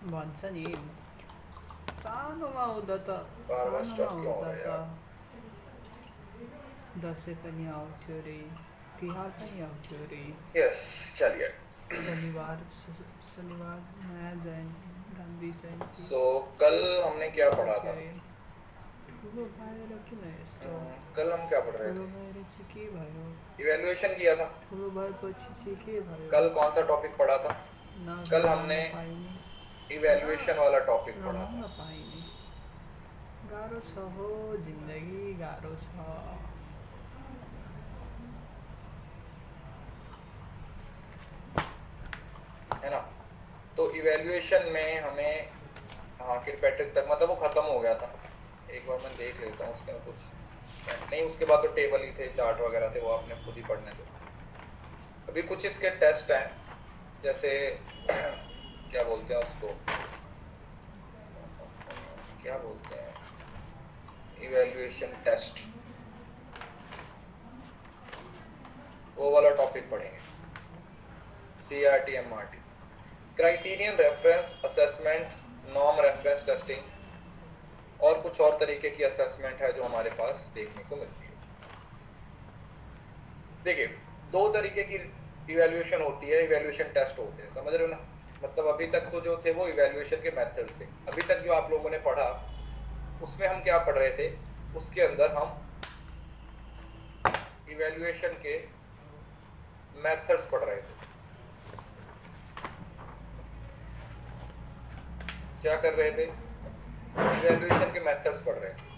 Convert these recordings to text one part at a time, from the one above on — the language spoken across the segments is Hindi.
भन्छ नि सानोमा हुँदा त बार बार सानोमा स्टक क्यों हो हुँदा रहा है त यार? दसैँ पनि आउँथ्यो रे, तिहार पनि आउँथ्यो रे, यस, चलिए। शनिबार शनिबार नयाँ गान्धी जयन्ती सो कल हमने क्या पढ़ा आउँथ्यो था? रे। ठुलो भएर किन यस्तो? कल हम क्या पढ़ रहे ठुलो थे? भएर चाहिँ के भयो? इवैल्यूएशन किया था। ठुलो भएपछि चाहिँ के भयो? कल कौन सा टॉपिक पढ़ा था? न कल रमाउन हमने पाइने, इवैल्यूएशन वाला न टॉपिक पढ़ा रमाउन था। पाइने। गाह्रो छ हो जिन्दगी, गाह्रो छ। है ना? तो इवैल्यूएशन में हमें किरपैट्रिक तक मतलब वो खत्म हो गया था। एक बार मैं देख लेता हूँ उसके कुछ नहीं, उसके बाद तो टेबल ही थे, चार्ट वगैरह थे, वो आपने खुद ही पढ़ने थे। अभी कुछ इसके टेस्ट हैं, जैसे क्या बोलते हैं उसको, क्या बोलते हैं, इवैल्यूएशन टेस्ट, वो वाला टॉपिक पढ़ेंगे। CRT MRT, criterion reference assessment, norm reference testing और कुछ और तरीके की असेसमेंट है जो हमारे पास देखने को मिलती है। देखिए, दो तरीके की इवैल्यूएशन होती है, इवैल्यूएशन टेस्ट होते हैं, समझ रहे हो ना? मतलब अभी तक तो जो थे वो इवैल्यूएशन के मेथड थे। अभी तक जो आप लोगों ने पढ़ा उसमें हम क्या पढ़ रहे थे? उसके अंदर हम इवैल्यूएशन के मेथड्स पढ़ रहे थे। क्या कर रहे थे? इवैल्यूएशन के मेथड्स पढ़ रहे थे।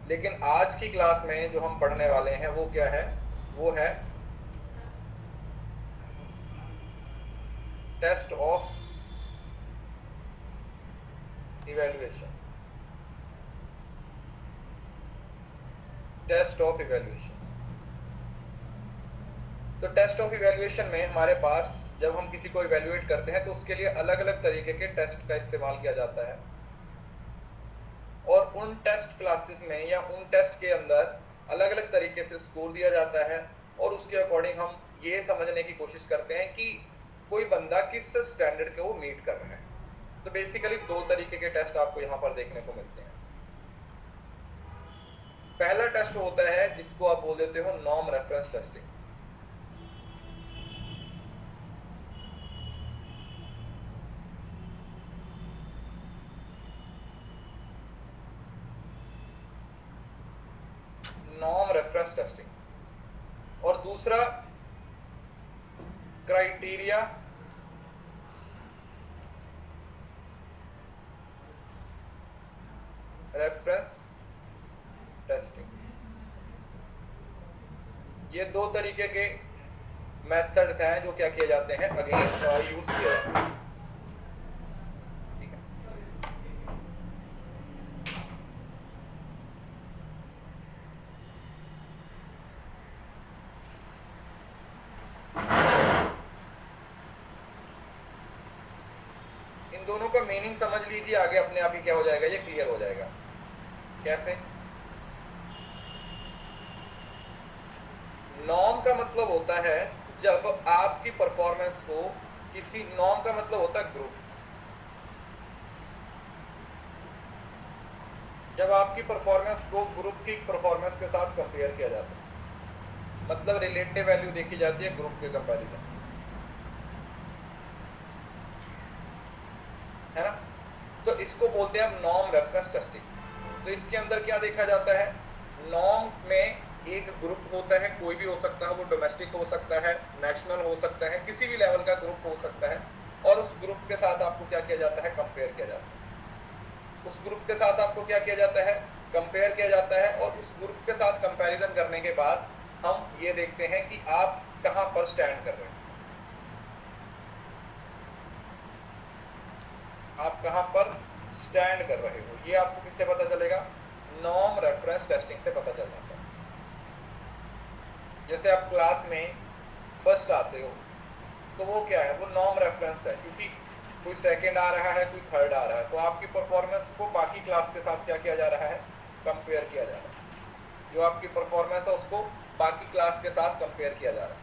लेकिन आज की क्लास में जो हम पढ़ने वाले हैं वो क्या है? वो है test of evaluation. Test of evaluation. तो टेस्ट ऑफ इवैल्यूएशन में हमारे पास जब हम किसी को इवैल्यूएट करते हैं तो उसके लिए अलग अलग तरीके के टेस्ट का इस्तेमाल किया जाता है, और उन टेस्ट क्लासेस में या उन टेस्ट के अंदर अलग अलग तरीके से स्कोर दिया जाता है, और उसके अकॉर्डिंग हम ये समझने की कोशिश करते हैं कि कोई बंदा किस स्टैंडर्ड को वो मीट कर रहा है। तो बेसिकली दो तरीके के टेस्ट आपको यहाँ पर देखने को मिलते हैं। पहला टेस्ट होता है जिसको आप बोल देते हो norm reference testing. Norm reference testing. और दूसरा क्राइटेरिया रेफरेंस टेस्टिंग। ये दो तरीके के मेथड्स हैं जो क्या किए जाते हैं, अगेंस्ट यूज किए जाते हैं। ठीक है, इन दोनों का मीनिंग समझ लीजिए, आगे अपने आप ही क्या हो जाएगा, ये क्लियर हो जाएगा। कैसे? नॉर्म का मतलब होता है जब आपकी परफॉर्मेंस को किसी, नॉर्म का मतलब होता है ग्रुप, जब आपकी परफॉर्मेंस को ग्रुप की परफॉर्मेंस के साथ कंपेयर किया जाता है, मतलब रिलेटिव वैल्यू देखी जाती है ग्रुप के कंपैरिजन, है ना? तो इसको बोलते हैं हम नॉर्म रेफरेंस टेस्टिंग। तो इसके अंदर क्या देखा जाता है? नॉर्म में एक ग्रुप होता है, कोई भी हो सकता है, वो डोमेस्टिक हो सकता है, नेशनल हो सकता है, किसी भी लेवल का ग्रुप हो सकता है, और उस ग्रुप के साथ आपको क्या किया जाता है? कंपेयर किया जाता है। उस ग्रुप के साथ आपको क्या किया जाता है? कंपेयर किया जाता है। और उस ग्रुप के साथ कंपैरिजन करने के बाद हम ये देखते हैं कि आप कहां पर स्टैंड कर रहे हैं, आप कहां पर स्टैंड कर रहे हो। ये आपको किससे पता चलेगा? नॉर्म रेफरेंस टेस्टिंग से पता चल जाता है। जैसे आप क्लास में फर्स्ट आते हो तो वो क्या है? वो नॉर्म रेफरेंस है, क्योंकि कोई सेकंड आ रहा है, कोई थर्ड आ रहा है, तो आपकी परफॉर्मेंस को बाकी क्लास के साथ क्या किया जा रहा है? कंपेयर किया जा रहा है। जो आपकी परफॉर्मेंस है उसको बाकी क्लास के साथ कंपेयर किया जा रहा है।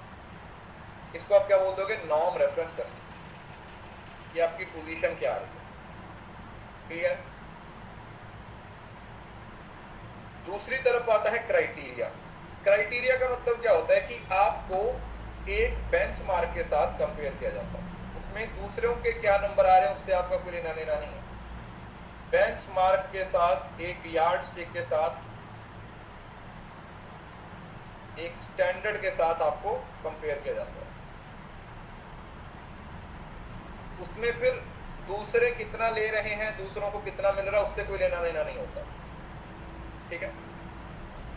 इसको आप क्या बोल दोगे? Norm reference testing. ये आपकी पोजीशन क्या आ रही है। क्लियर। दूसरी तरफ आता है क्राइटेरिया। क्राइटेरिया का मतलब क्या होता है कि आपको एक बेंचमार्क के साथ कंपेयर किया जाता है, उसमें दूसरों के क्या नंबर आ रहे हैं उससे आपका कोई लेना देना नहीं है। बेंचमार्क के साथ, एक यार्ड स्टिक के साथ, एक स्टैंडर्ड के साथ आपको कंपेयर किया जाता है। उसमें फिर दूसरे कितना ले रहे हैं, दूसरों को कितना मिल रहा है, उससे कोई लेना देना नहीं होता। ठीक है,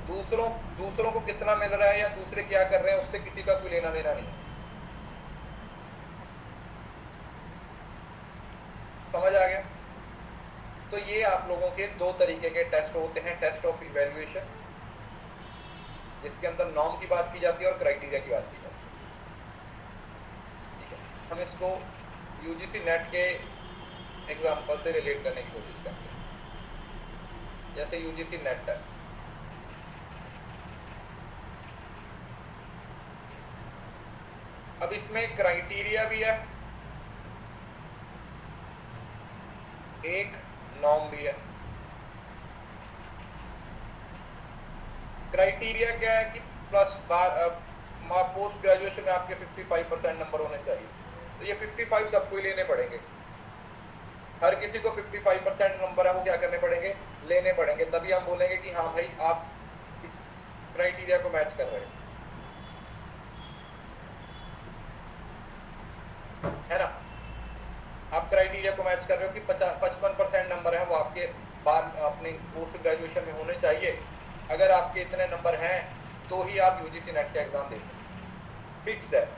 दूसरों को कितना मिल रहा है या दूसरे क्या कर रहे हैं उससे किसी का कोई लेना देना नहीं है। समझ आ गया। तो ये आप लोगों के दो तरीके के टेस्ट होते हैं, टेस्ट ऑफ इवैल्यूएशन, जिसके अंदर नॉर्म की बात की जाती है और क्राइटेरिया की बात की जाती है। ठीक है, हम इसको यूजीसी नेट के एग्जांपल से रिलेट करने की कोशिश करते हैं। जैसे यूजीसी नेट है, अब इसमें क्राइटेरिया भी है, एक नॉर्म भी है। क्राइटेरिया क्या है कि प्लस पोस्ट ग्रेजुएशन में आपके 55% नंबर होने चाहिए, तो ये 55 सबको ही लेने पड़ेंगे। हर किसी को 55% नंबर है वो क्या करने पड़ेंगे, लेने पड़ेंगे, तभी हम बोलेंगे कि हाँ भाई आप इस क्राइटेरिया को मैच कर रहे हैं, है ना। आप क्राइटेरिया को मैच कर रहे हो कि 55% नंबर है वो आपके बाद अपने पोस्ट ग्रेजुएशन में होने चाहिए। अगर आपके इतने नंबर हैं तो ही आप यूजीसी नेट का एग्जाम दे सकते हैं, फिक्स्ड है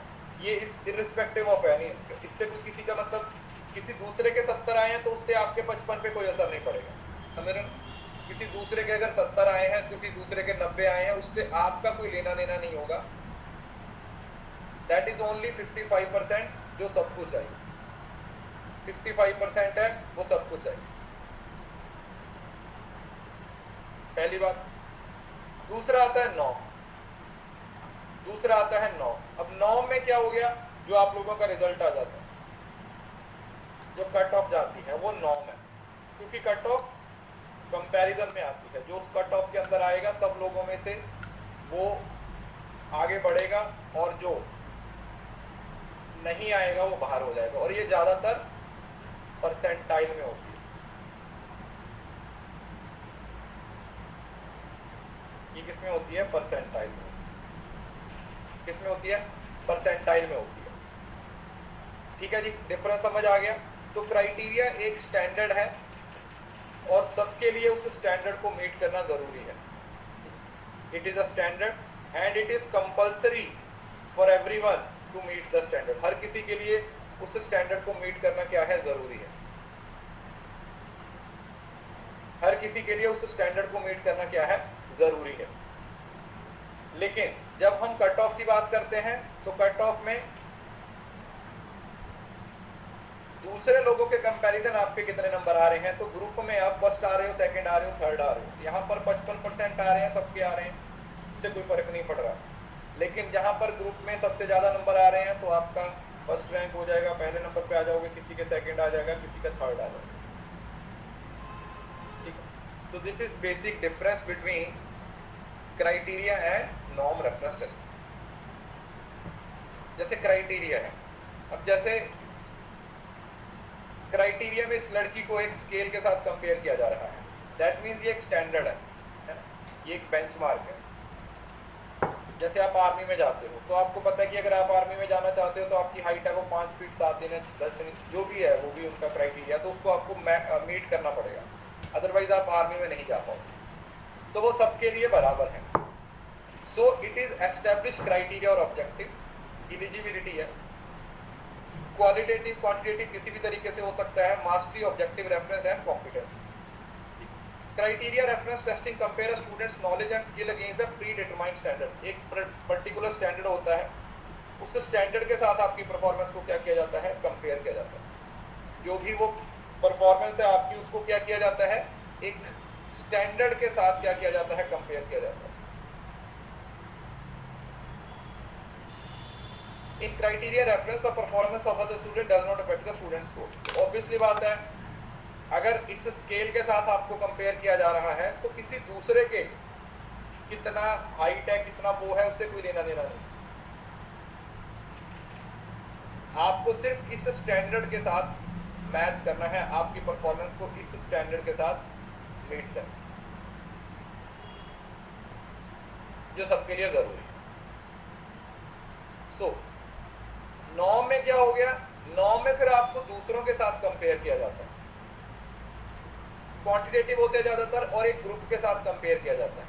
ये, इस इर्रिस्पेक्टिव ऑफ एनी। इससे कोई किसी का मतलब किसी दूसरे के 70 आए हैं तो उससे आपके 55 पे कोई असर नहीं पड़ेगा, समझ रहे हो। किसी दूसरे के अगर 70 आए हैं, किसी दूसरे के 90 आए हैं, उससे आपका कोई लेना देना नहीं होगा। दैट इज ओनली 55% जो सबको चाहिए, 55% है वो सबको चाहिए, पहली बात। दूसरा आता है नॉर्म, दूसरा आता है नॉर्म। अब नॉर्म में क्या हो गया, जो आप लोगों का रिजल्ट आ जाता है, जो कट ऑफ जाती है वो नॉर्म है, क्योंकि कट ऑफ कंपैरिजन में आती है। जो कट ऑफ के अंदर आएगा सब लोगों में से वो आगे बढ़ेगा, और जो नहीं आएगा वो बाहर हो जाएगा, और ये ज्यादातर परसेंटाइल में होती है। ये किसमें होती है, परसेंटाइल में। किसमें होती है, परसेंटाइल में होती है। ठीक है जी, डिफरेंस समझ आ गया। तो क्राइटेरिया एक स्टैंडर्ड है और सबके लिए उस स्टैंडर्ड को मीट करना जरूरी है। It is a standard and it is compulsory for everyone to meet the standard. हर किसी के लिए उस स्टैंडर्ड को मीट करना क्या है, जरूरी है। हर किसी के लिए उस स्टैंडर्ड को मीट करना क्या है, जरूरी है। लेकिन जब हम कट ऑफ की बात करते हैं तो कट ऑफ में दूसरे लोगों के कंपैरिजन आपके कितने नंबर आ रहे हैं। तो ग्रुप में आप फर्स्ट आ रहे हो, सेकंड आ रहे हो, थर्ड आ रहे हो, यहाँ पर 55% आ रहे हैं, सबके आ रहे हैं, इससे कोई फर्क नहीं पड़ रहा। लेकिन जहाँ पर ग्रुप में सबसे ज्यादा नंबर आ रहे हैं तो आपका फर्स्ट रैंक हो जाएगा, पहले नंबर पे आ जाओगे, किसी के सेकंड आ जाएगा, किसी का थर्ड आ जाएगा। ठीक है, तो this is basic difference between criteria and norm reference test. जैसे क्राइटेरिया है, अब जैसे क्राइटेरिया में इस लड़की को एक स्केल के साथ कंपेयर किया जा रहा है, दैट मीन्स ये एक स्टैंडर्ड है, ये एक बेंचमार्क है। जैसे आप आर्मी में जाते हो तो आपको पता है कि अगर आप आर्मी में जाना चाहते हो तो आपकी हाइट है वो 5 फीट 7 इंच 10 इंच जो भी है, वो भी उनका क्राइटेरिया, तो उसको आपको मीट करना पड़ेगा, अदरवाइज आप आर्मी में नहीं जा पाओगे। तो वो सबके लिए बराबर है। So it is establish criteria और ऑब्जेक्टिव। एलिजिबिलिटी है, क्वालिटेटिव क्वांटिटेटिव किसी भी तरीके से हो सकता है, mastery, objective, reference and competence. Criteria reference testing compare students knowledge and skill against the pre determined standard. एक पर्टिकुलर स्टैंडर्ड होता है, उस स्टैंडर्ड के साथ आपकी परफॉर्मेंस को क्या किया जाता है, कंपेयर किया जाता है। जो भी वो परफॉर्मेंस है आपकी, उसको क्या किया जाता है, एक स्टैंडर्ड के साथ क्या किया जाता है, कंपेयर किया जाता है। In criteria reference, the performance of the student does not affect the student's score. Obviously बात है, अगर इस स्केल के साथ आपको कंपेयर किया जा रहा है तो किसी दूसरे के कितना हाइट है, कितना वो है, उससे कोई लेना देना नहीं। आपको सिर्फ इस स्टैंडर्ड के साथ मैच करना है, आपकी परफॉर्मेंस को इस स्टैंडर्ड के साथ मीट करना, जो सबके लिए जरूरी है। सो नॉर्म में क्या हो गया, नॉर्म में फिर आपको दूसरों के साथ कंपेयर किया जाता है, क्वांटिटेटिव होते हैं ज्यादातर, और एक ग्रुप के साथ कंपेयर किया जाता है।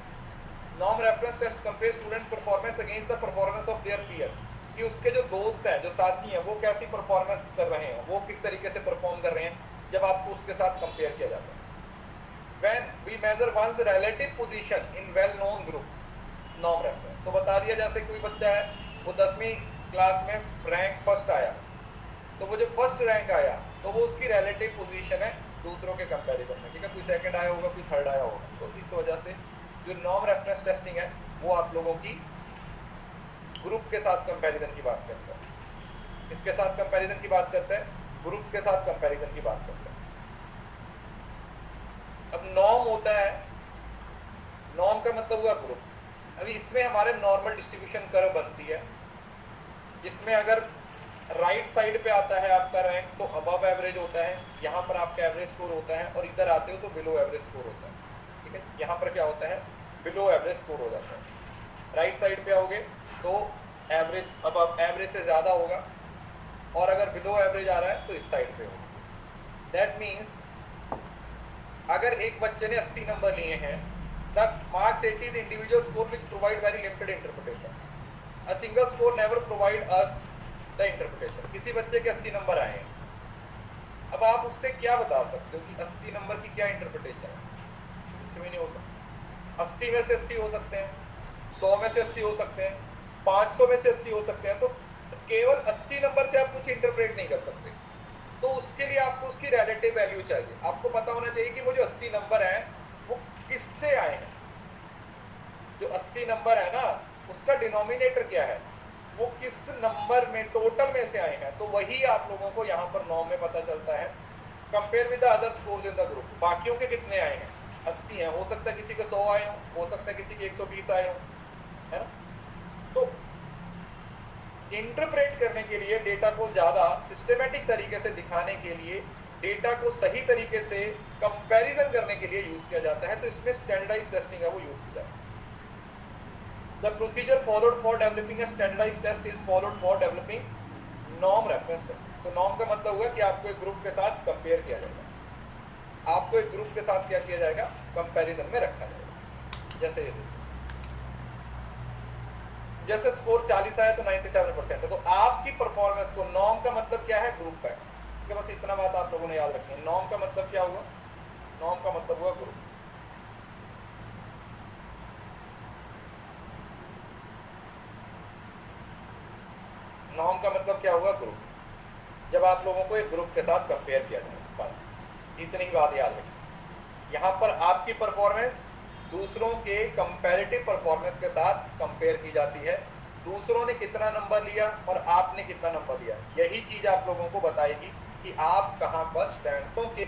Norm reference test compare students performance against the performance of their peer, कि उसके जो दोस्त हैं, जो साथी हैं, वो कैसी परफॉर्मेंस कर रहे हैं, वो किस तरीके से परफॉर्म कर रहे हैं, जब आपको उसके साथ कंपेयर किया जाता है। When we measure one's relative position in well-known group, norm reference. तो बता दिया, जैसे कोई बच्चा है वो 10वीं क्लास में रैंक फर्स्ट आया, तो वो जो फर्स्ट रैंक आया तो वो उसकी रिलेटिव पोजीशन है दूसरों के कंपैरिजन में, ठीक है। कोई सेकंड आया होगा, कोई थर्ड आया होगा। तो इस वजह से जो नॉर्म रेफरेंस टेस्टिंग है वो आप लोगों की ग्रुप के साथ कंपैरिजन की बात करता है, इसके साथ कंपैरिजन की बात करता है, ग्रुप के साथ कंपैरिजन की बात करता है। अब नॉर्म होता है, नॉर्म का मतलब हुआ ग्रुप। अभी इसमें हमारे नॉर्मल डिस्ट्रीब्यूशन कर्व बनती है, जिसमें अगर राइट साइड पे आता है आपका रैंक तो अबव एवरेज होता है, यहाँ पर आपका एवरेज स्कोर होता है, और इधर आते हो तो बिलो एवरेज स्कोर होता है, ठीक है। यहाँ पर क्या होता है, बिलो एवरेज स्कोर हो जाता है। राइट साइड पे आओगे तो एवरेज अबव एवरेज से ज़्यादा होगा, और अगर बिलो एवरेज आ रहा है तो इस साइड पे होगा। दैट मीन्स अगर एक बच्चे ने 80 नंबर लिए हैं, the marks 80 is individual score which provide very limited interpretation. A single score never provide us the interpretation. किसी बच्चे के 80 नंबर आए हैं, अब आप उससे क्या बता सकते हो कि 80 नंबर की क्या इंटरप्रिटेशन है? कुछ भी नहीं हो सकता। 80 में से 80 हो सकते हैं, 100 में से 80 हो सकते हैं, 500 में से 80 हो सकते हैं, तो केवल 80 नंबर से आप कुछ इंटरप्रेट नहीं कर सकते। तो उसके लिए आपको उसकी रिलेटिव वैल्यू चाहिए। आपको पता होना चाहिए कि वो जो 80 नंबर हैं वो किससे आए हैं। जो 80 नंबर है ना, उसका डिनोमिनेटर क्या है, वो किस नंबर में टोटल में से आए हैं। तो वही आप लोगों को यहाँ पर नॉर्म में पता चलता है। Compare with the other scores in the group, बाकियों के कितने आए हैं, 80 हैं, हो सकता है किसी के 100 आए हो सकता है किसी के 120 आए हो, है ना। तो इंटरप्रेट करने के लिए, डेटा को ज़्यादा सिस्टमेटिक तरीके से दिखाने के लिए, डेटा को सही तरीके से कंपैरिजन करने के लिए यूज किया जाता है। तो इसमें स्टैंडर्डाइज्ड टेस्टिंग है वो यूज की जाती है। The procedure followed for developing a standardised test is followed for developing norm reference test. तो नॉर्म का मतलब हुआ कि आपको एक ग्रुप के साथ कंपेयर किया जाएगा, आपको एक ग्रुप के साथ क्या किया जाएगा, कंपैरिजन में रखा जाएगा। जैसे ये जैसे स्कोर 40 आया तो 97% है, तो आपकी परफॉर्मेंस को, नॉर्म का मतलब क्या है, ग्रुप है। बस इतना बात आप लोगों ने याद रखनी है। नॉर्म का मतलब क्या हुआ, नॉर्म का मतलब हुआ ग्रुप। नॉर्म का मतलब क्या हुआ, ग्रुप। जब आप लोगों को एक ग्रुप के साथ कंपेयर किया जाए, बस इतनी ही बात याद रखिए। यहाँ पर आपकी परफॉर्मेंस दूसरों के कंपैरेटिव परफॉर्मेंस के साथ कंपेयर की जाती है। दूसरों ने कितना नंबर लिया और आपने कितना नंबर लिया, यही चीज आप लोगों को बताएगी कि आप कहाँ पर स्टैंड के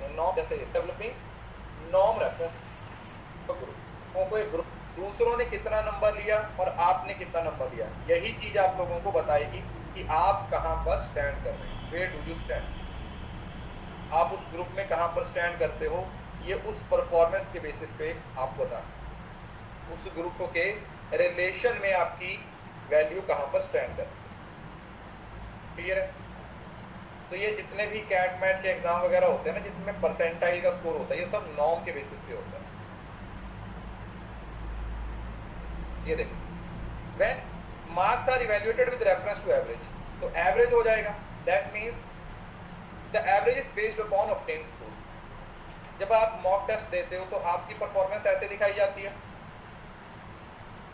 नॉर्म। जैसे डेवलपिंग नॉर्म रेफरेंस ग्रुप, कोई ग्रुप दूसरों ने कितना नंबर लिया और आपने कितना नंबर लिया, यही चीज आप लोगों को बताएगी कि आप कहाँ पर स्टैंड कर रहे हैं। वेयर डू यू स्टैंड, आप उस ग्रुप में कहाँ पर स्टैंड करते हो, ये उस परफॉर्मेंस के बेसिस पे आप बता सकते। उस ग्रुप के रिलेशन में आपकी वैल्यू कहाँ पर स्टैंड करती है। क्लियर है। तो ये जितने भी कैट मैट के एग्जाम वगैरह होते हैं ना, जिसमें परसेंटाइल का स्कोर होता है, ये सब नॉर्म के बेसिस पे होता है। ये देखो, when marks are evaluated with reference to average, तो एवरेज हो जाएगा। That means the average is based upon obtained score. जब आप मॉक टेस्ट देते हो तो आपकी परफॉर्मेंस ऐसे दिखाई जाती है,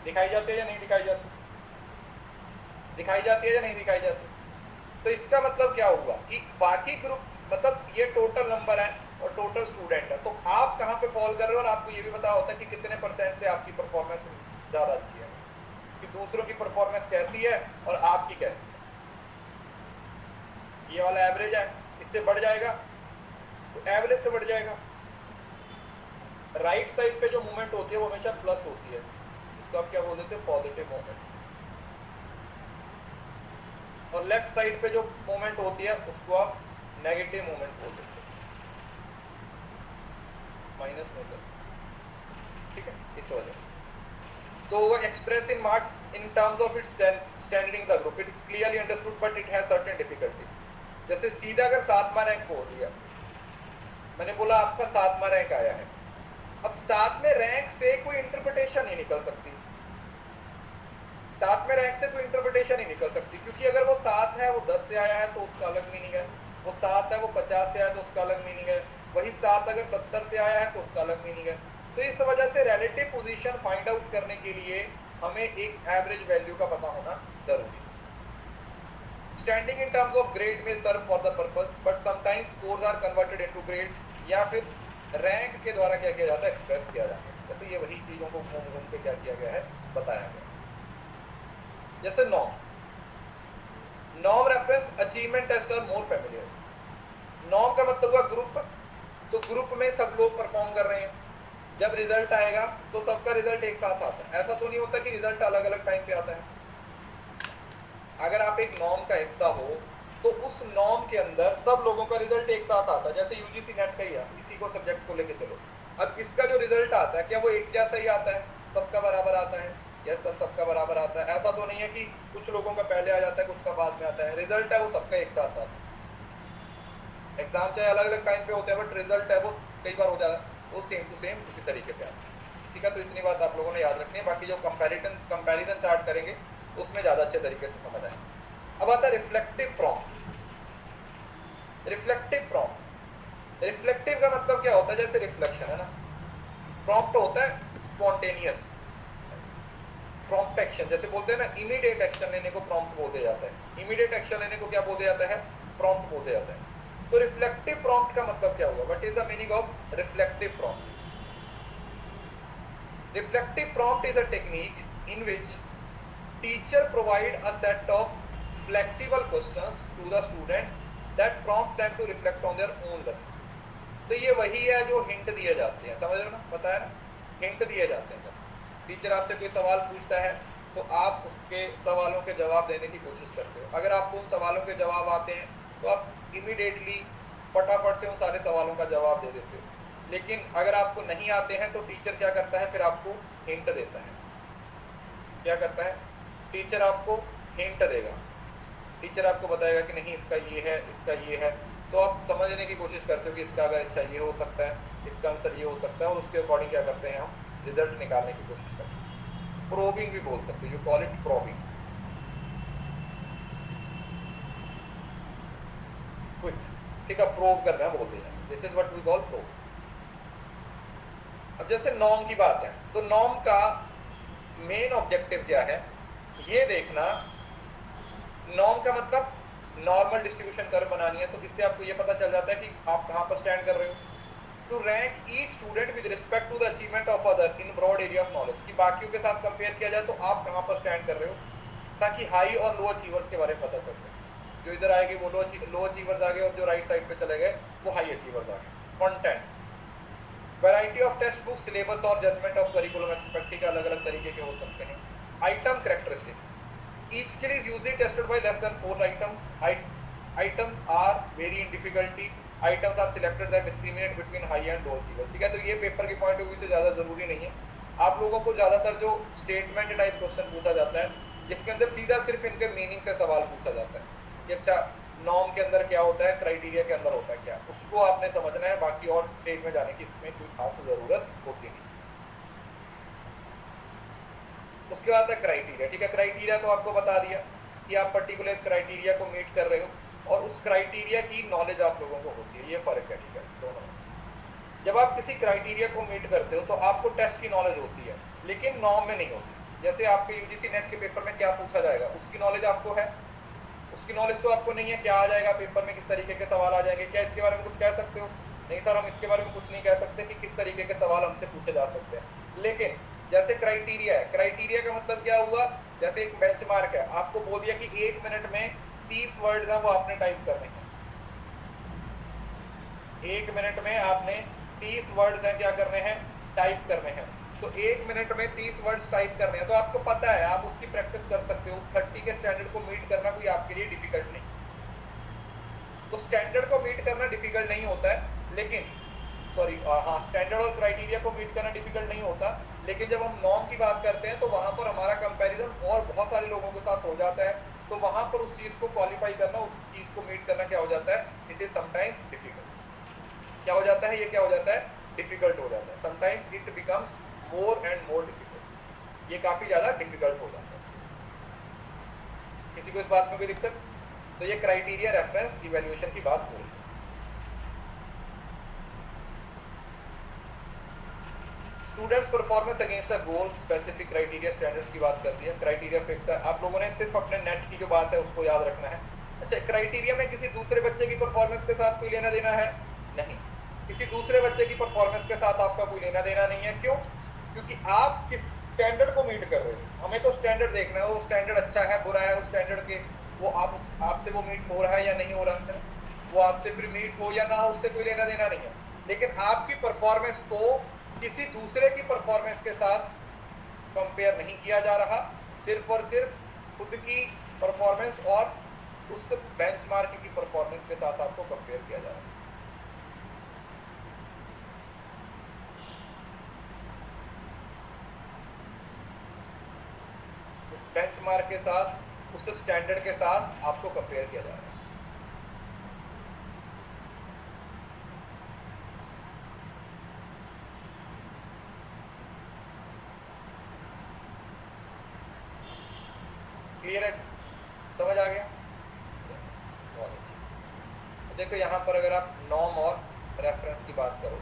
दिखाई जाती है या नहीं दिखाई जाती, दिखाई जाती है या नहीं दिखाई जाती। तो इसका मतलब क्या हुआ कि बाकी ग्रुप, मतलब ये टोटल नंबर है और टोटल स्टूडेंट है, तो आप कहाँ पे फॉल कर रहे हो, और आपको ये भी पता होता है कि कितने परसेंट से आपकी परफॉर्मेंस ज़्यादा अच्छी है, कि दूसरों की परफॉर्मेंस कैसी है और आपकी कैसी है। ये वाला एवरेज है, इससे बढ़ जाएगा तो एवरेज से बढ़ जाएगा। राइट साइड पे जो मूवमेंट होती है वो हमेशा प्लस होती है, इसको आप क्या बोल देते हैं, पॉजिटिव मूवमेंट। और लेफ्ट साइड पे जो मूवमेंट होती है उसको आप नेगेटिव मूवमेंट बोल देते हैं, माइनस मूवमेंट, ठीक है, इस वजह से। तो वो express in marks in terms of its standard in the group, it is clearly understood but it has certain difficulties. जैसे सीधा अगर 7वां रैंक बोल दिया, मैंने बोला आपका 7वां रैंक आया है, अब 7वें रैंक से कोई इंटरप्रिटेशन नहीं निकल सकती, 7वें रैंक से कोई इंटरप्रिटेशन नहीं निकल सकती, क्योंकि अगर वो 7 है, वो 10 से आया है तो उसका अलग मीनिंग है, वो 7 है वो 50 से आया तो उसका अलग मीनिंग है, वही 7 अगर 70 से आया है तो उसका अलग मीनिंग है। तो इस वजह से रिलेटिव पोजीशन फाइंड आउट करने के लिए हमें एक एवरेज वैल्यू का पता होना जरूरी है। Standing in terms of grade में serve for the purpose, but sometimes scores are converted into grades, या फिर रैंक के द्वारा क्या किया जाता है, एक्सप्रेस किया जाता है। तो ये वही चीजों को घूम घूम के क्या किया गया है, बताया गया। जैसे norm reference achievement test are more familiar. Norm का मतलब हुआ ग्रुप, तो ग्रुप में सब लोग परफॉर्म कर रहे हैं, जब रिजल्ट आएगा तो सबका रिजल्ट एक साथ आता है। ऐसा तो नहीं होता कि रिजल्ट अलग अलग टाइम पे आता है। अगर आप एक नॉर्म का हिस्सा हो तो उस नॉर्म के अंदर सब लोगों का रिजल्ट एक साथ आता है। जैसे यूजीसी नेट का ही है, इसी को सब्जेक्ट को लेके चलो, अब इसका जो रिजल्ट आता है क्या वो एक जैसा ही आता है, सबका बराबर आता है? यस सर, सबका बराबर आता है। ऐसा तो नहीं है कि कुछ लोगों का पहले आ जाता है, कुछ का बाद में आता है। रिजल्ट है वो सबका एक साथ आता है। एग्जाम चाहे अलग अलग टाइम पे होते हैं, बट रिजल्ट है वो कई बार हो जाता है, वो सेम टू सेम उसी तरीके से आता है। ठीक है, तो इतनी बात आप लोगों ने याद रखनी है। बाकी जो कंपैरिजन चार्ट करेंगे उसमें ज़्यादा अच्छे तरीके से समझ आए। अब आता है रिफ्लेक्टिव प्रॉम्प्ट। रिफ्लेक्टिव का मतलब क्या होता है? जैसे रिफ्लेक्शन है ना, प्रॉम्प्ट होता है स्पॉन्टेनियस प्रॉम्प्ट एक्शन, जैसे बोलते हैं ना इमीडिएट एक्शन लेने को प्रॉम्प्ट बोल दिया जाता है। इमीडिएट एक्शन लेने को क्या बोल दिया जाता है? प्रॉम्प्ट बोल दिया जाता है। तो रिफ्लेक्टिव प्रॉम्प्ट का मतलब क्या हुआ? What is the meaning of reflective prompt? Reflective prompt is a technique in which teacher provide a set of flexible questions to the students that prompt them to reflect on their own learning. तो ये वही है जो हिंट दिए जाते हैं, समझ रहे हो ना, पता है ना, हिंट दिए जाते हैं। जब टीचर आपसे कोई सवाल पूछता है तो आप उसके सवालों के जवाब देने की कोशिश करते हो। अगर आपको उन सवालों के जवाब आते हैं तो आप इमीडिएटली फटाफट से उन सारे सवालों का जवाब दे देते हो। लेकिन अगर आपको नहीं आते हैं तो टीचर क्या करता है? फिर आपको हिंट देता है। क्या करता है? टीचर आपको हिंट देगा। टीचर आपको बताएगा कि नहीं इसका ये है, इसका ये है, तो आप समझने की कोशिश करते हो कि इसका अगर अच्छा ये हो सकता है, इसका आंसर ये हो सकता है, और उसके अकॉर्डिंग क्या करते हैं? हम रिजल्ट निकालने की कोशिश करते हैं। प्रोबिंग भी बोल सकते हो, यू कॉल इट प्रोबिंग। ठीक है, प्रोब करना है बोलते हैं, this is what we call probe. अब जैसे नॉर्म की बात है, तो नॉर्म का मेन ऑब्जेक्टिव क्या है ये देखना। नॉर्म का मतलब नॉर्मल डिस्ट्रीब्यूशन कर्व बनानी है, तो इससे आपको ये पता चल जाता है कि आप कहां पर स्टैंड कर रहे हो। To rank each student with respect to the achievement of other in broad area of knowledge, कि बाकियों के साथ कंपेयर किया जाए तो आप कहां पर स्टैंड कर रहे हो, ताकि हाई और लो अचीवर्स के बारे में पता चल सके। जो इधर आएंगे वो लो अचीवर्स आ गए, और जो राइट साइड पे चले गए वो हाई अचीवर्स आ गए। Content, variety of text book, syllabus और जजमेंट ऑफ करिकुलम एक्सपेक्ट के अलग अलग तरीके के हो सकते हैं। Item characteristics, each skill is usually tested by less than 4 items. Items are vary in difficulty. Items are selected that discriminate between high and low achievers. ठीक है, तो ये पेपर के पॉइंट ऑफ व्यू से ज़्यादा जरूरी नहीं है। आप लोगों को ज़्यादातर जो स्टेटमेंट टाइप क्वेश्चन पूछा जाता है, जिसके अंदर सीधा सिर्फ इनके मीनिंग से सवाल पूछा जाता है कि अच्छा नॉर्म के अंदर क्या होता है, क्राइटेरिया के अंदर होता है क्या, उसको आपने समझना है। बाकी और स्टेज में जाने की इसमें कोई खास जरूरत होती नहीं। उसके बाद है क्राइटेरिया। ठीक है, क्राइटेरिया तो आपको बता दिया कि आप पर्टिकुलर क्राइटेरिया को मीट कर रहे हो, और उस क्राइटेरिया की नॉलेज आप लोगों को होती है, ये फर्क है। ठीक है, दोनों। जब आप किसी क्राइटेरिया को मीट करते हो तो आपको टेस्ट की नॉलेज होती है, लेकिन नॉर्म में नहीं होती। जैसे आपके यूजीसी नेट के पेपर में क्या पूछा जाएगा उसकी नॉलेज आपको है, उसकी नॉलेज तो आपको नहीं है। क्या आ जाएगा पेपर में, किस तरीके के सवाल आ जाएंगे, क्या इसके बारे में कुछ कह सकते हो? नहीं सर, हम इसके बारे में कुछ नहीं कह सकते कि किस तरीके के सवाल हमसे पूछे जा सकते हैं। लेकिन जैसे क्राइटेरिया है, क्राइटेरिया का मतलब क्या हुआ? जैसे एक बेंचमार्क है, आपको बोल दिया कि 1 मिनट में 30 वर्ड है वो आपने टाइप करने हैं। 1 मिनट में आपने 30 वर्ड्स हैं क्या करने हैं, टाइप करने हैं। तो 1 मिनट में 30 वर्ड्स टाइप करने हैं, तो आपको पता है, आप उसकी प्रैक्टिस कर सकते हो। 30 के स्टैंडर्ड को मीट करना कोई आपके लिए डिफिकल्ट नहीं। तो स्टैंडर्ड को मीट करना डिफिकल्ट नहीं होता है, लेकिन स्टैंडर्ड और क्राइटेरिया को मीट करना डिफिकल्ट नहीं होता, लेकिन जब हम नॉर्म की बात करते हैं तो वहां पर हमारा कंपैरिजन और बहुत सारे लोगों के साथ हो जाता है, तो वहां पर उस चीज को क्वालिफाई करना, उस चीज को मीट करना क्या हो जाता है, इट इज समटाइम्स डिफिकल्ट। क्या हो जाता है, ये क्या हो जाता है, डिफिकल्ट हो जाता है। Sometimes it becomes more and more difficult, ये काफी ज्यादा डिफिकल्ट हो जाता है। किसी को इस बात में कोई दिक्कत? तो ये क्राइटेरिया रेफरेंस इवैल्यूएशन की बात हो रही है। Students performance against a goal, specific criteria, standards की बात कर दी है। क्राइटेरिया फिक्स है, आप लोगों ने सिर्फ अपने नेट की जो बात है उसको याद रखना है। अच्छा, क्राइटेरिया में किसी दूसरे बच्चे की परफॉर्मेंस के साथ कोई लेना देना है? नहीं, किसी दूसरे बच्चे की परफॉर्मेंस के साथ आपका कोई लेना देना नहीं है। क्यों? क्योंकि आप किस स्टैंडर्ड को मीट कर रहे हो। हमें तो स्टैंडर्ड देखना है, वो स्टैंडर्ड अच्छा है बुरा है, उस स्टैंडर्ड के वो आपसे वो मीट हो रहा है या नहीं हो रहा है, वो आपसे फिर मीट हो या ना हो, उससे कोई लेना देना नहीं है। लेकिन आपकी परफॉर्मेंस को किसी दूसरे की परफॉर्मेंस के साथ कंपेयर नहीं किया जा रहा, सिर्फ और सिर्फ खुद की परफॉर्मेंस और उस बेंचमार्क की परफॉर्मेंस के साथ आपको कंपेयर किया जा रहा है। उस बेंचमार्क के साथ, उस स्टैंडर्ड के साथ आपको कंपेयर किया जा रहा है। क्लियर है? समझ आ गया? देखो यहां पर अगर आप नॉर्म और रेफरेंस की बात करो,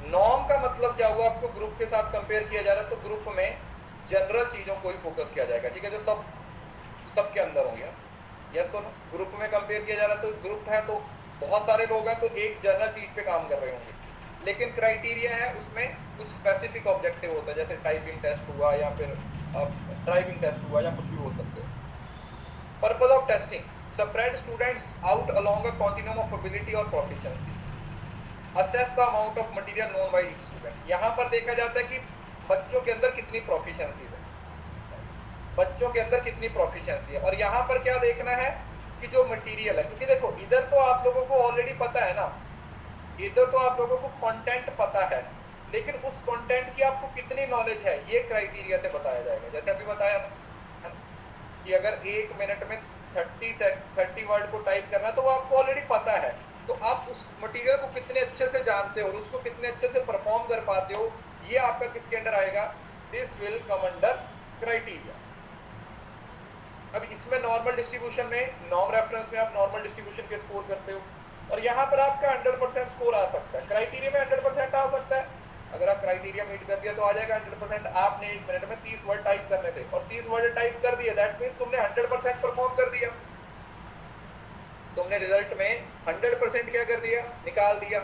नॉर्म का मतलब क्या हुआ, आपको ग्रुप के साथ कंपेयर किया जा रहा है, तो ग्रुप में जनरल चीजों को ही फोकस किया जाएगा, ठीक है, जो सबके अंदर होंगे। यस और ग्रुप में कंपेयर किया जा रहा है, तो ग्रुप है तो बहुत सारे लोग हैं, तो एक जनरल चीज पे काम कर रहे होंगे। लेकिन क्राइटेरिया है, उसमें कुछ स्पेसिफिक ऑब्जेक्टिव होता है, जैसे टाइपिंग टेस्ट हुआ या फिर ड्राइविंग टेस्ट हुआ या कुछ भी हो सकते हो। Purpose of testing, spread students out along a continuum of ability और proficiency, assess the amount of material known by each student। यहाँ पर देखा जाता है कि बच्चों के अंदर कितनी प्रोफिशिएंसी है, बच्चों के अंदर कितनी प्रोफिशिएंसी है। और यहाँ पर क्या देखना है कि जो मटेरियल है, क्योंकि देखो इधर तो आप लोगों को ऑलरेडी पता है ना, इधर तो आप लोगों को कंटेंट पता है, लेकिन उस कंटेंट की आपको कितनी नॉलेज है ये क्राइटेरिया से बताया जाएगा। जैसे अभी बताया कि अगर 1 मिनट में 30 वर्ड को टाइप करना, तो वो आपको ऑलरेडी पता है, तो आप उस मटेरियल को कितने अच्छे से जानते हो और उसको कितने अच्छे से परफॉर्म कर पाते हो, ये आपका किसके अंडर आएगा, this will come under criteria. अब इसमें नॉर्मल डिस्ट्रीब्यूशन में, नॉर्म रेफरेंस में आप नॉर्मल डिस्ट्रीब्यूशन के स्कोर करते हो, और यहाँ पर आपका 100% स्कोर आ सकता है, क्राइटेरिया में 100% आ सकता है। अगर आप क्राइटेरिया मीट कर दिया तो आ जाएगा 100%। आपने 1 मिनट में 30 वर्ड टाइप करने थे और 30 वर्ड टाइप कर दिए, दैट मींस तुमने 100% परफॉर्म कर दिया, तुमने रिजल्ट में 100% क्या कर दिया, निकाल दिया।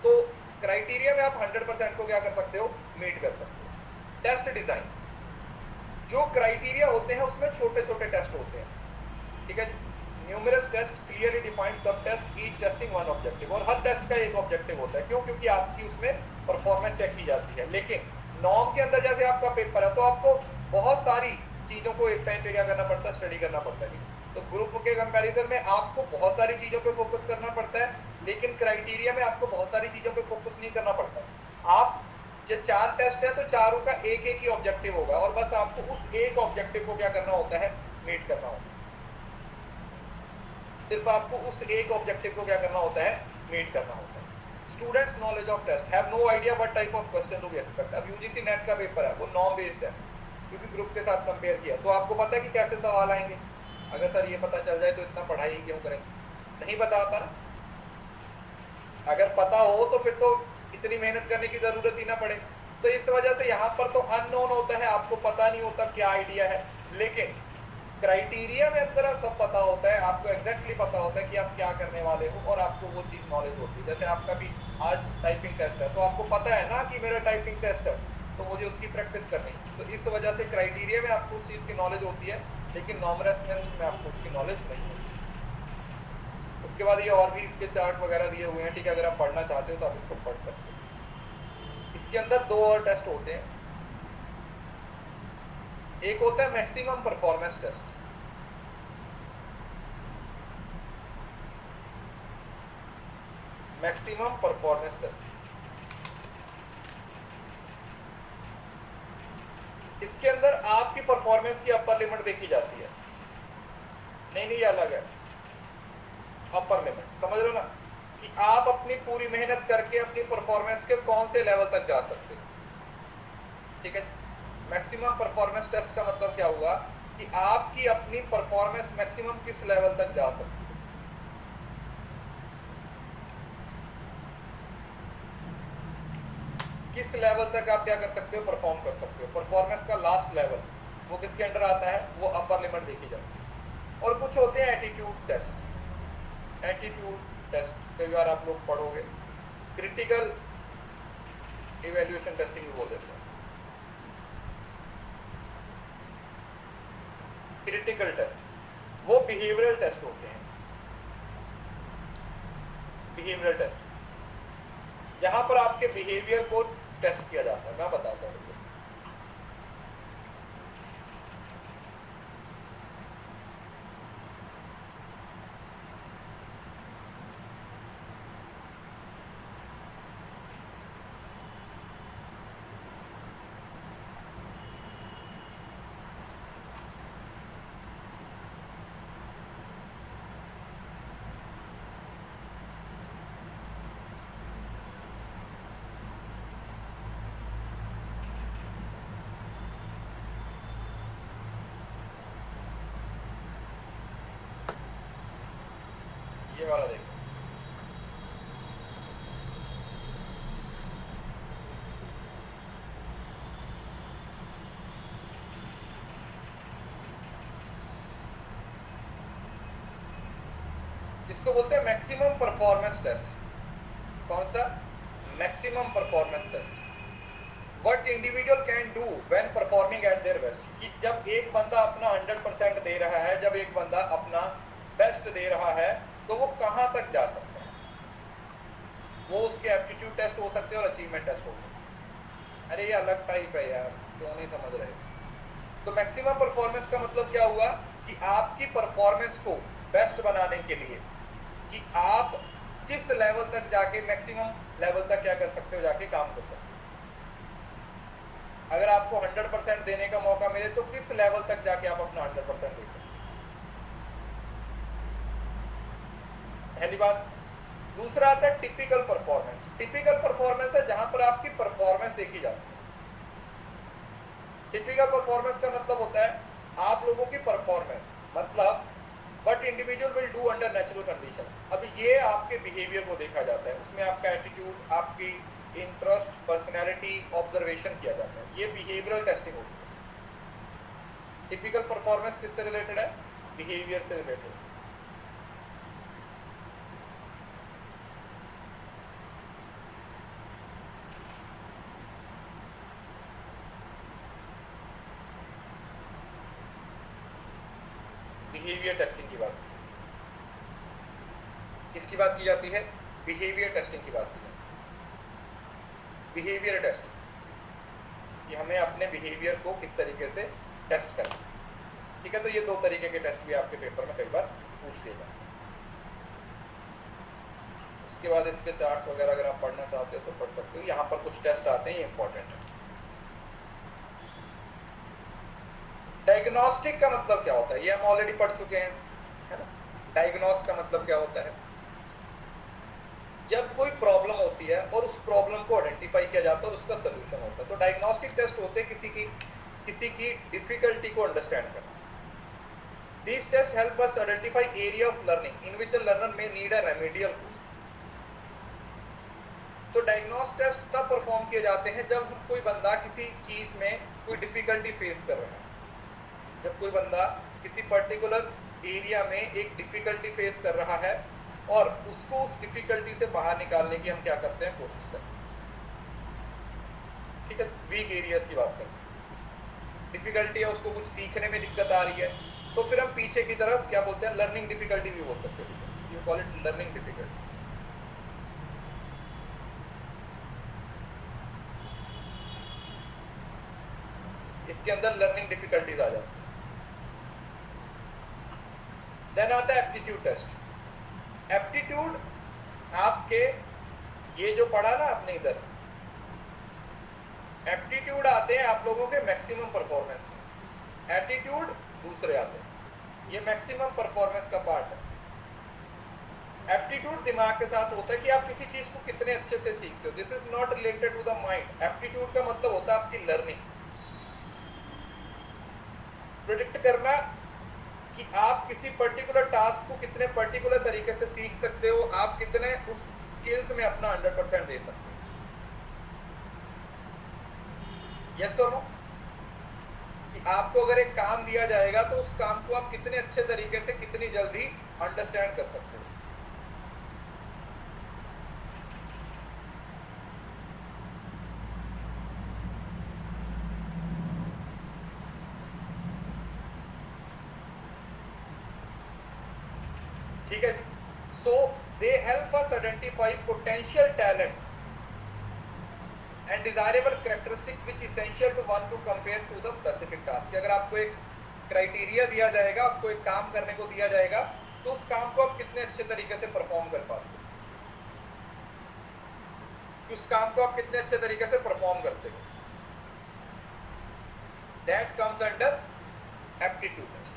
तो क्राइटेरिया में आप 100% को क्या कर सकते हो, मीट कर सकते हो। टेस्ट डिजाइन, जो क्राइटेरिया होते हैं उसमें छोटे छोटे टेस्ट होते हैं, ठीक है, numerous test, clearly defined sub test, each testing one objective, और हर टेस्ट का एक ऑब्जेक्टिव होता है। क्यों? क्योंकि आपकी उसमें परफॉर्मेंस चेक की जाती है। लेकिन नॉर्म के अंदर जैसे आपका पेपर है, तो आपको बहुत सारी चीजों को एक टाइम पे क्या करना पड़ता है, स्टडी करना पड़ता है। तो ग्रुप के कंपैरिजन में आपको बहुत सारी चीजों पे फोकस करना पड़ता है, लेकिन क्राइटेरिया में आपको बहुत सारी चीजों पे फोकस नहीं करना पड़ता है। आप जो 4 टेस्ट है, तो चारों का एक एक ही ऑब्जेक्टिव होगा, और बस आपको उस एक ऑब्जेक्टिव को क्या करना होता है, मीट करना होता है। सिर्फ आपको उस एक ऑब्जेक्टिव को क्या करना होता है, मीट करना होता है। Students knowledge of test, have no idea what type of question to be expect. अब यूजीसी नेट का पेपर है, वो नॉर्म बेस्ड है, क्योंकि ग्रुप के साथ कंपेयर किया, तो आपको पता है कि कैसे सवाल आएंगे। अगर सर ये पता चल जाए तो इतना पढ़ाई क्यों करें, नहीं पता होता ना। अगर पता हो तो फिर तो इतनी मेहनत करने की जरूरत ही ना पड़े। तो इस वजह से यहाँ पर तो अननोन होता है, आपको पता नहीं होता क्या आइडिया है, लेकिन क्राइटेरिया में अंदर सब पता होता है, आपको एग्जैक्टली पता होता है कि आप क्या करने वाले हो, और आपको वो चीज नॉलेज होती है। जैसे आपका भी आज टाइपिंग टेस्ट है, तो आपको पता है ना कि मेरा टाइपिंग टेस्ट है, तो मुझे उसकी प्रैक्टिस करनी है। तो इस वजह से क्राइटेरिया में आपको उस चीज की नॉलेज होती है, लेकिन नॉर्मल रेफरेंस में आपको उसकी नॉलेज नहीं होती। उसके बाद ये और भी इसके चार्ट वगैरह दिए हुए हैं, ठीक है, अगर आप पढ़ना चाहते हो तो आप इसको पढ़ सकते हो। इसके अंदर दो और टेस्ट होते हैं, एक होता है maximum performance test, maximum performance test. इसके अंदर आपकी परफॉर्मेंस की अपर लिमिट देखी जाती है, नहीं ये अलग है। अपर लिमिट समझ लो ना, कि आप अपनी पूरी मेहनत करके अपनी परफॉर्मेंस के कौन से लेवल तक जा सकते हो, ठीक है। मैक्सिमम परफॉर्मेंस टेस्ट का मतलब क्या हुआ कि आपकी अपनी परफॉर्मेंस मैक्सिमम किस लेवल तक जा सकती है। किस लेवल तक आप क्या कर सकते हो, परफॉर्म कर सकते हो। परफॉर्मेंस का लास्ट लेवल वो किसके अंडर आता है, वो अपर लिमिट देखी जाती है। और कुछ होते हैं एटीट्यूड टेस्ट। एटीट्यूड टेस्ट कई बार आप लोग पढ़ोगे, क्रिटिकल इवैल्यूएशन टेस्टिंग भी बोल देते हैं। क्रिटिकल टेस्ट वो बिहेवियरल टेस्ट होते हैं, बिहेवियरल टेस्ट जहां पर आपके बिहेवियर को टेस्ट किया जाता है। मैं बताता हूँ, ये वाला देखो, इसको बोलते हैं मैक्सिमम परफॉर्मेंस टेस्ट। कौन सा, maximum performance test. What individual can do when performing at their best, कि जब एक बंदा अपना 100% दे रहा है, जब एक बंदा अपना बेस्ट दे रहा है, तो वो कहां तक जा सकता है। वो उसके एप्टीट्यूड टेस्ट हो सकते हैं और अचीवमेंट टेस्ट हो सकते हैं। अरे ये अलग टाइप है यार, क्यों नहीं समझ रहे। तो मैक्सिमम परफॉर्मेंस का मतलब क्या हुआ कि आपकी परफॉर्मेंस को बेस्ट बनाने के लिए कि आप किस लेवल तक जाके मैक्सिमम लेवल तक क्या कर सकते हो, जाके काम कर सकते हो। अगर आपको 100% देने का मौका मिले तो किस लेवल तक जाके आप अपना 100% दे सकते। पहली बात। दूसरा आता है टिपिकल परफॉर्मेंस। टिपिकल परफॉर्मेंस है जहां पर आपकी परफॉर्मेंस देखी जाती है। टिपिकल परफॉर्मेंस का मतलब होता है आप लोगों की परफॉर्मेंस, मतलब what individual will do under natural conditions. अब ये आपके बिहेवियर को देखा जाता है, उसमें आपका एटीट्यूड, आपकी इंटरेस्ट, पर्सनैलिटी, ऑब्जर्वेशन किया जाता है। ये बिहेवियरल टेस्टिंग होती है। टिपिकल परफॉर्मेंस किससे रिलेटेड है, बिहेवियर से रिलेटेड। बिहेवियर टेस्टिंग की बात, किसकी बात की जाती है, बिहेवियर टेस्टिंग की बात की जाती है। बिहेवियर टेस्टिंग कि हमें अपने बिहेवियर को किस तरीके से टेस्ट करना, ठीक है। तो ये दो तरीके के टेस्ट भी आपके पेपर में कई बार पूछ दिए जाते हैं। उसके बाद इसके चार्ट्स वगैरह अगर आप पढ़ना चाहते हो तो पढ़ सकते हो। यहाँ पर कुछ टेस्ट आते हैं, ये इंपॉर्टेंट है। डायग्नोस्टिक का मतलब क्या होता है, ये हम ऑलरेडी पढ़ चुके हैं, है ना। डायग्नोस का मतलब क्या होता है, जब कोई प्रॉब्लम होती है और उस प्रॉब्लम को आइडेंटिफाई किया जाता है और उसका सोल्यूशन होता है। तो डायग्नोस्टिक टेस्ट होते हैं किसी की डिफिकल्टी को अंडरस्टैंड करना। These tests help us identify area of learning in which a learner may need a remedial course. तो डायग्नोस टेस्ट तब परफॉर्म किए जाते हैं जब कोई बंदा किसी चीज में कोई डिफिकल्टी फेस कर रहा है। जब कोई बंदा किसी पर्टिकुलर एरिया में एक डिफिकल्टी फेस कर रहा है और उसको उस डिफिकल्टी से बाहर निकालने की हम क्या करते हैं, कोशिश करते हैं, ठीक है। वीक एरियाज की बात करते हैं। डिफिकल्टी है, उसको कुछ सीखने में दिक्कत आ रही है, तो फिर हम पीछे की तरफ क्या बोलते हैं, लर्निंग डिफिकल्टी भी बोल सकते हैं। call it learning difficulty. इसके अंदर लर्निंग डिफिकल्टीज आ जाती है। देन आता है एप्टीट्यूड टेस्ट। एप्टीट्यूड आपके ये जो पढ़ा ना आपने इधर, एप्टीट्यूड आते हैं आप लोगों के मैक्सिमम परफॉर्मेंस में, एटीट्यूड दूसरे आते हैं। ये मैक्सिमम परफॉर्मेंस का पार्ट है। एप्टीट्यूड दिमाग के साथ होता है कि आप किसी चीज को कितने अच्छे से सीखते हो। This is not related to the mind. Aptitude का मतलब होता है आपकी लर्निंग, प्रिडिक्ट करना कि आप किसी पर्टिकुलर टास्क को कितने पर्टिकुलर तरीके से सीख सकते हो, आप कितने उस स्किल्स में अपना 100% दे सकते हो। यस और नो? कि आपको अगर एक काम दिया जाएगा तो उस काम को आप कितने अच्छे तरीके से कितनी जल्दी अंडरस्टैंड कर सकते हो। ठीक है जी। So they help us identify potential talents and desirable characteristics which essential to one to compare to the specific task. अगर आपको एक क्राइटेरिया दिया जाएगा, आपको एक काम करने को दिया जाएगा, तो उस काम को आप कितने अच्छे तरीके से परफॉर्म कर पाते हो, उस काम को आप कितने अच्छे तरीके से परफॉर्म करते हो, that comes under aptitude test.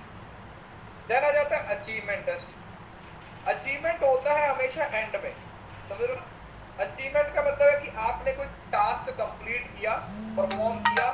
Then आ जाता है अचीवमेंट टेस्ट। अचीवमेंट होता है हमेशा एंड में, समझ रहे हो? अचीवमेंट का मतलब है कि आपने कोई टास्क कंप्लीट किया, परफॉर्म किया,